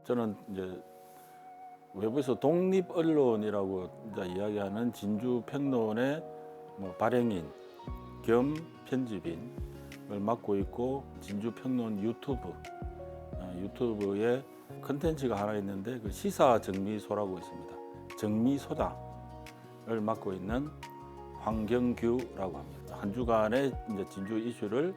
저는 이제 외부에서 독립 언론이라고 이제 이야기하는 진주 평론의 발행인 겸 편집인을 맡고 있고, 진주 평론 유튜브에 컨텐츠가 하나 있는데 그 시사 정미소라고 있습니다. 정미소다를 맡고 있는 황경규라고 합니다. 한 주간의 이제 진주 이슈를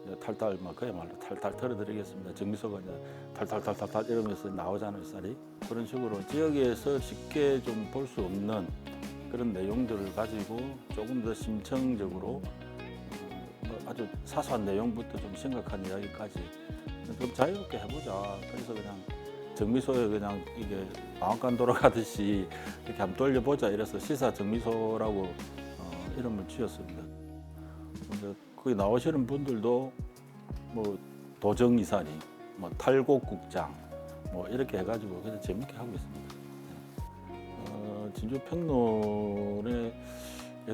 이제 탈탈 그야말로 탈탈 털어드리겠습니다. 정미소가 이제 탈탈 이러면서 나오잖아요, 쌀이. 그런 식으로 지역에서 쉽게 좀 볼 수 없는 그런 내용들을 가지고 조금 더 심층적으로 아주 사소한 내용부터 좀 심각한 이야기까지 좀 자유롭게 해보자. 그래서 그냥 정미소에 그냥 이게 방앗간 돌아가듯이 이렇게 한번 돌려보자 이래서 시사 정미소라고 이름을 지었습니다. 거기 나오시는 분들도 도정이사니, 탈곡국장 이렇게 해가지고 그냥 재밌게 하고 있습니다. 진주 평론에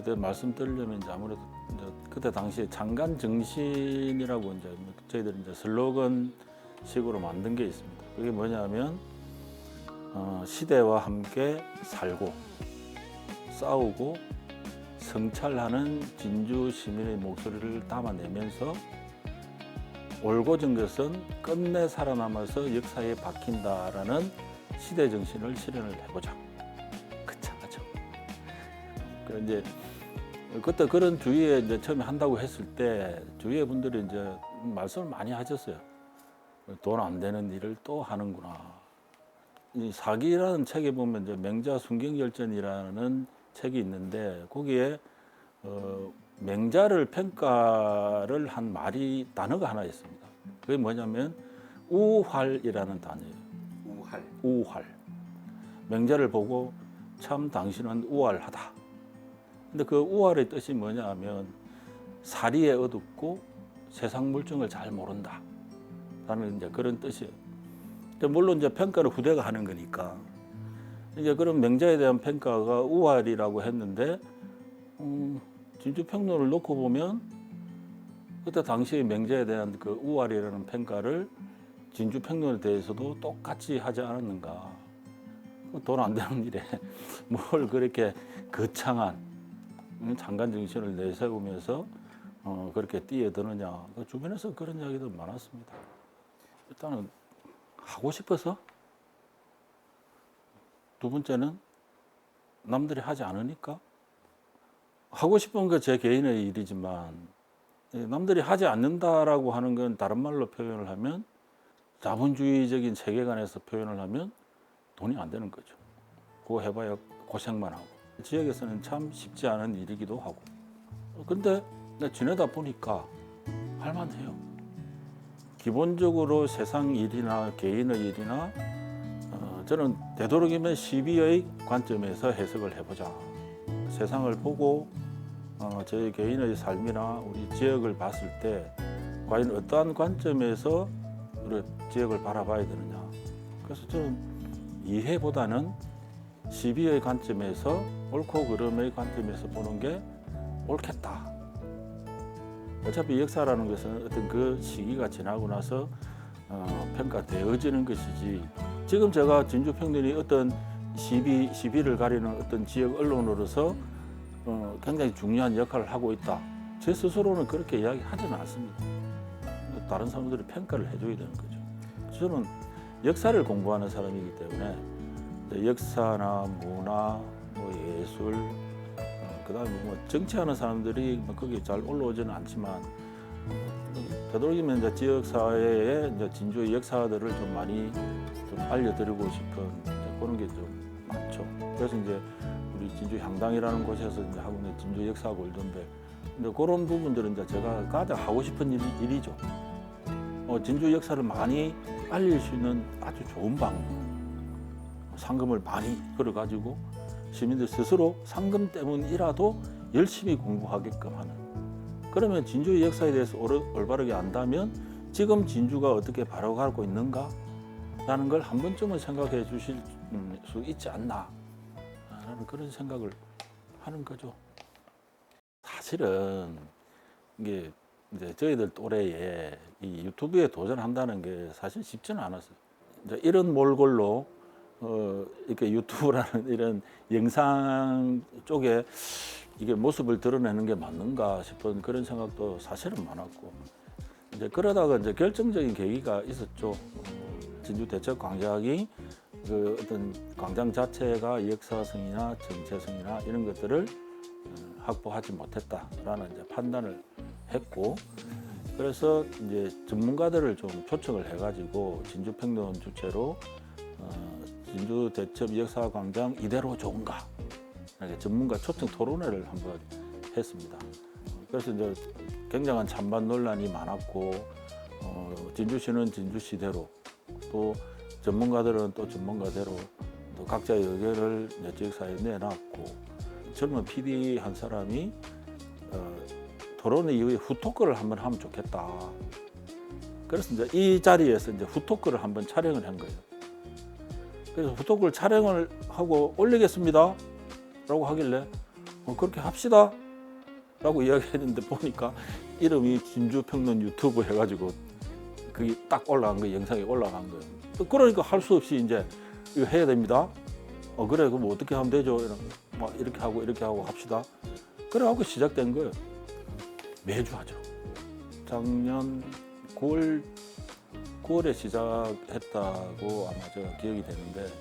대해 말씀드리려면 이제 아무래도 이제 그때 당시에 장간 정신이라고 이제 저희들이 이제 슬로건식으로 만든 게 있습니다. 그게 뭐냐면 시대와 함께 살고 싸우고 성찰하는 진주 시민의 목소리를 담아내면서 올곧은 것은 끝내 살아남아서 역사에 박힌다라는 시대 정신을 실현을 해보자. 그쵸. 이제 그때 그런 주위에 이제 처음에 한다고 했을 때 주위의 분들이 이제 말씀을 많이 하셨어요. 돈 안 되는 일을 또 하는구나. 이 사기라는 책에 보면 이제 맹자 순경열전이라는 책이 있는데 거기에 맹자를 평가를 한 단어가 하나 있습니다. 그게 뭐냐면 우활이라는 단어예요. 우활. 맹자를 보고 참 당신은 우활하다. 근데 그 우활의 뜻이 뭐냐 하면 사리에 어둡고 세상 물정을 잘 모른다. 라는 이제 그런 뜻이에요. 물론 이제 평가를 후대가 하는 거니까. 이제 그런 맹자에 대한 평가가 우활이라고 했는데, 진주 평론을 놓고 보면 그때 당시에 맹자에 대한 그 우활이라는 평가를 진주 평론에 대해서도 똑같이 하지 않았는가. 돈 안 되는 일에 뭘 그렇게 거창한 장관 정신을 내세우면서 그렇게 뛰어드느냐. 주변에서 그런 이야기도 많았습니다. 일단은 하고 싶어서, 두 번째는 남들이 하지 않으니까. 하고 싶은 거 제 개인의 일이지만 남들이 하지 않는다라고 하는 건 다른 말로 표현을 하면 자본주의적인 세계관에서 표현을 하면 돈이 안 되는 거죠. 그거 해봐야 고생만 하고. 지역에서는 참 쉽지 않은 일이기도 하고. 근데 지내다 보니까 할만해요. 기본적으로 세상 일이나 개인의 일이나 저는 되도록이면 시비의 관점에서 해석을 해보자. 세상을 보고 저희 개인의 삶이나 우리 지역을 봤을 때 과연 어떠한 관점에서 우리 지역을 바라봐야 되느냐. 그래서 저는 이해보다는 시비의 관점에서 옳고 그름의 관점에서 보는 게 옳겠다. 어차피 역사라는 것은 어떤 그 시기가 지나고 나서 평가되어지는 것이지, 지금 제가 진주 평론이 어떤 시비를 가리는 어떤 지역 언론으로서 굉장히 중요한 역할을 하고 있다. 제 스스로는 그렇게 이야기하지는 않습니다. 다른 사람들이 평가를 해줘야 되는 거죠. 저는 역사를 공부하는 사람이기 때문에 역사나 문화, 예술, 그다음에 정치하는 사람들이 거기에 잘 올라오지는 않지만 되도록이면 이제 지역 사회에 이제 진주의 역사들을 좀 많이 좀 알려드리고 싶은 그런 게 좀 많죠. 그래서 이제 우리 진주 향당이라는 곳에서 이제 하고 있는 진주 역사 골든벨, 근데 그런 부분들은 이제 제가 가장 하고 싶은 일이죠. 진주 역사를 많이 알릴 수 있는 아주 좋은 방법. 상금을 많이 걸어가지고 시민들 스스로 상금 때문이라도 열심히 공부하게끔 하는. 그러면 진주의 역사에 대해서 올바르게 안다면 지금 진주가 어떻게 바라가고 있는가? 라는 걸 한 번쯤은 생각해 주실 수 있지 않나? 라는 그런 생각을 하는 거죠. 사실은 이게 이제 저희들 또래에 이 유튜브에 도전한다는 게 사실 쉽지는 않았어요. 이제 이런 몰골로 이렇게 유튜브라는 이런 영상 쪽에 이게 모습을 드러내는 게 맞는가 싶은 그런 생각도 사실은 많았고, 이제 그러다가 이제 결정적인 계기가 있었죠. 진주 대첩 광장이 그 어떤 광장 자체가 역사성이나 정체성이나 이런 것들을 확보하지 못했다라는 이제 판단을 했고, 그래서 이제 전문가들을 좀 초청을 해가지고 진주평론 주최로 진주 대첩 역사광장 이대로 좋은가, 이렇게 전문가 초청 토론회를 한번 했습니다. 그래서 이제 굉장한 찬반 논란이 많았고, 진주시는 진주시대로, 또 전문가들은 또 전문가대로 또 각자의 의견을 지역사회에 내놨고, 젊은 PD 한 사람이 토론회 이후에 후토크를 한번 하면 좋겠다. 그래서 이제 이 자리에서 이제 후토크를 한번 촬영을 한 거예요. 그래서 후토크를 촬영을 하고 올리겠습니다 라고 하길래 그렇게 합시다 라고 이야기했는데, 보니까 이름이 진주평론 유튜브 해가지고 그게 딱 올라간 거예요. 영상이 올라간 거예요. 그러니까 할 수 없이 이제 이거 해야 됩니다. 그래, 그럼 어떻게 하면 되죠? 이렇게 하고 합시다. 그래갖고 시작된 거예요. 매주 하죠. 작년 9월에 시작했다고 아마 제가 기억이 되는데,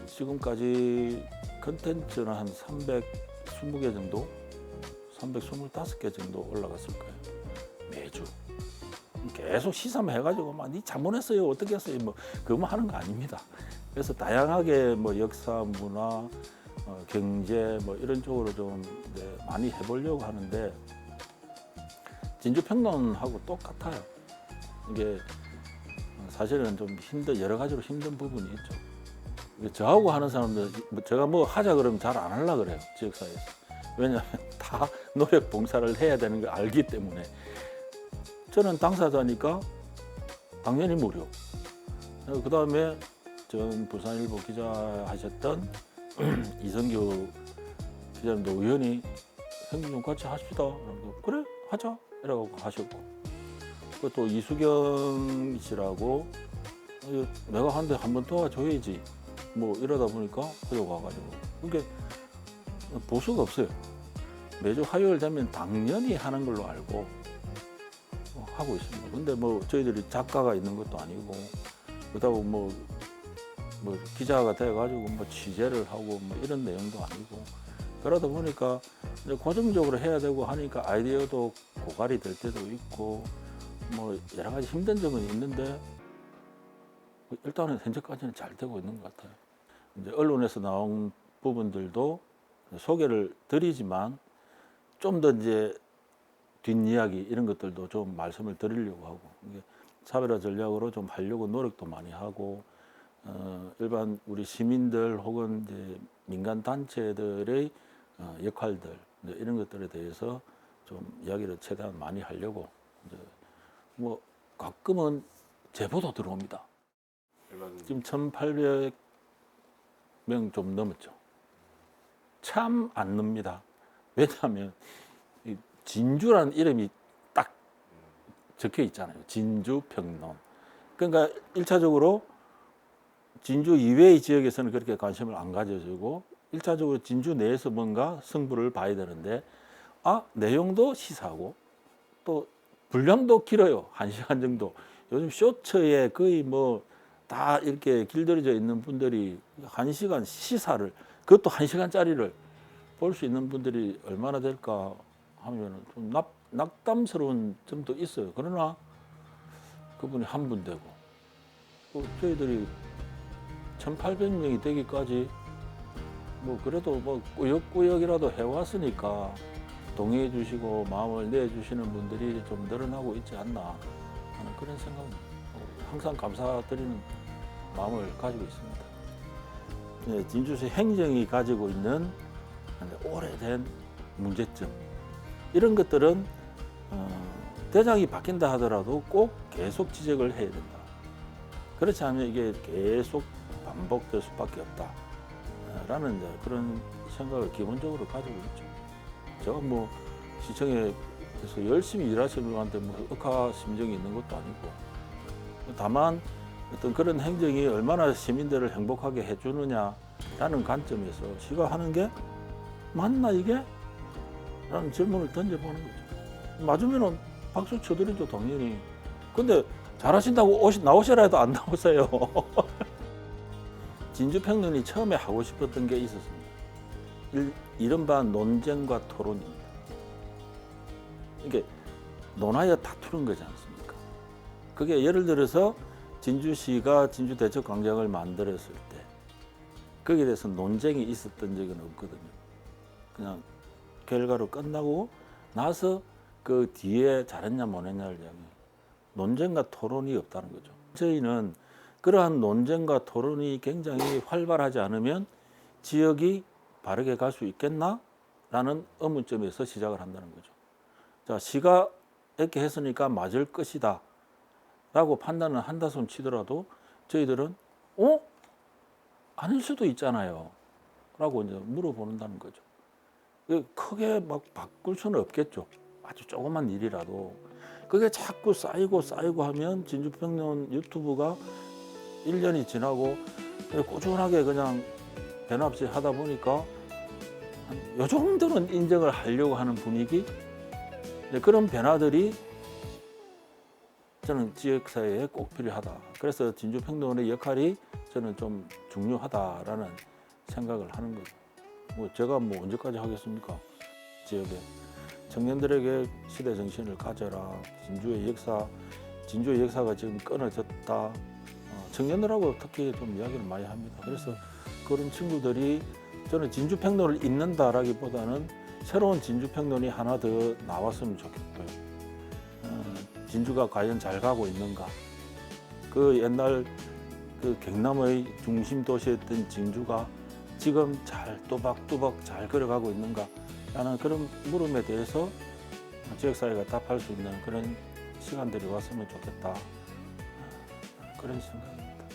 지금까지 컨텐츠는 한 320개 정도, 325개 정도 올라갔을 거예요. 매주. 계속 시사만 해가지고 니 잘못했어요, 어떻게 했어요, 그거만 하는 거 아닙니다. 그래서 다양하게 역사, 문화, 경제 이런 쪽으로 좀 이제 많이 해보려고 하는데, 진주평론하고 똑같아요. 이게 사실은 좀 여러 가지로 힘든 부분이 있죠. 저하고 하는 사람들, 제가 하자 그러면 잘 안 하려고 그래요, 지역사회에서. 왜냐하면 다 노력 봉사를 해야 되는 걸 알기 때문에. 저는 당사자니까 당연히 무료. 그 다음에 전 부산일보 기자 하셨던 이성규 기자님도 우연히 형님 좀 같이 하십시다. 그래, 하자. 이라고 하셨고, 또 이수경 씨라고 내가 하는데 한번 도와줘야지 이러다 보니까 하려고 와가지고, 그게 보수가 없어요. 매주 화요일 되면 당연히 하는 걸로 알고 하고 있습니다. 근데 저희들이 작가가 있는 것도 아니고, 그렇다고 기자가 돼가지고 취재를 하고 이런 내용도 아니고, 그러다 보니까 이제 고정적으로 해야 되고 하니까 아이디어도 고갈이 될 때도 있고 여러 가지 힘든 점은 있는데, 일단은 현재까지는 잘 되고 있는 것 같아요. 이제 언론에서 나온 부분들도 소개를 드리지만 좀 더 이제 뒷이야기 이런 것들도 좀 말씀을 드리려고 하고, 이게 차별화 전략으로 좀 하려고 노력도 많이 하고, 일반 우리 시민들 혹은 이제 민간 단체들의 역할들 이런 것들에 대해서 좀 이야기를 최대한 많이 하려고, 이제 가끔은 제보도 들어옵니다. 지금 1,800명 좀 넘었죠. 참 안 늡니다. 왜냐하면 진주라는 이름이 딱 적혀 있잖아요. 진주평론. 그러니까 1차적으로 진주 이외의 지역에서는 그렇게 관심을 안 가져주고, 1차적으로 진주 내에서 뭔가 승부를 봐야 되는데, 내용도 시사하고 또 분량도 길어요. 1시간 정도. 요즘 쇼츠에 거의 다 이렇게 길들여져 있는 분들이 1시간 시사를, 그것도 1시간짜리를 볼 수 있는 분들이 얼마나 될까 하면 좀 낙담스러운 점도 있어요. 그러나 그분이 한 분 되고, 또 저희들이 1,800명이 되기까지 그래도 꾸역꾸역이라도 해왔으니까 동의해 주시고 마음을 내주시는 분들이 좀 늘어나고 있지 않나 하는 그런 생각, 항상 감사드리는 마음을 가지고 있습니다. 네, 진주시 행정이 가지고 있는 오래된 문제점, 이런 것들은 대장이 바뀐다 하더라도 꼭 계속 지적을 해야 된다. 그렇지 않으면 이게 계속 반복될 수밖에 없다라는 그런 생각을 기본적으로 가지고 있죠. 제가 시청에서 열심히 일하시는 분한테 억하 심정이 있는 것도 아니고, 다만 어떤 그런 행정이 얼마나 시민들을 행복하게 해주느냐라는 관점에서 시가 하는 게 맞나 이게? 라는 질문을 던져보는 거죠. 맞으면은 박수 쳐드리죠, 당연히. 근데 잘하신다고 나오시라 해도 안 나오세요. 진주평론이 처음에 하고 싶었던 게 있었습니다. 이른바 논쟁과 토론입니다. 이게 논하여 다투는 거지 않습니까? 그게 예를 들어서 진주시가 진주대척광장을 만들었을 때 거기에 대해서 논쟁이 있었던 적은 없거든요. 그냥 결과로 끝나고 나서 그 뒤에 잘했냐 못했냐를 이야기. 논쟁과 토론이 없다는 거죠. 저희는 그러한 논쟁과 토론이 굉장히 활발하지 않으면 지역이 바르게 갈 수 있겠나? 라는 의문점에서 시작을 한다는 거죠. 자, 시가 이렇게 했으니까 맞을 것이다 라고 판단을 한다 손 치더라도 저희들은 아닐 수도 있잖아요 라고 이제 물어보는다는 거죠. 크게 막 바꿀 수는 없겠죠. 아주 조그만 일이라도 그게 자꾸 쌓이고 하면 진주평론 유튜브가 1년이 지나고 꾸준하게 그냥 변함없이 하다 보니까 요 정도는 인정을 하려고 하는 분위기, 그런 변화들이 저는 지역사회에 꼭 필요하다. 그래서 진주평론의 역할이 저는 좀 중요하다라는 생각을 하는 거죠. 제가 언제까지 하겠습니까? 지역에 청년들에게 시대 정신을 가져라. 진주의 역사가 지금 끊어졌다. 청년들하고 특히 좀 이야기를 많이 합니다. 그래서 그런 친구들이 저는 진주평론을 읽는다라기보다는 새로운 진주평론이 하나 더 나왔으면 좋겠고요. 진주가 과연 잘 가고 있는가? 그 옛날 그 경남의 중심 도시였던 진주가 지금 잘 또박또박 잘 걸어가고 있는가? 라는 그런 물음에 대해서 지역사회가 답할 수 있는 그런 시간들이 왔으면 좋겠다. 그런 생각입니다.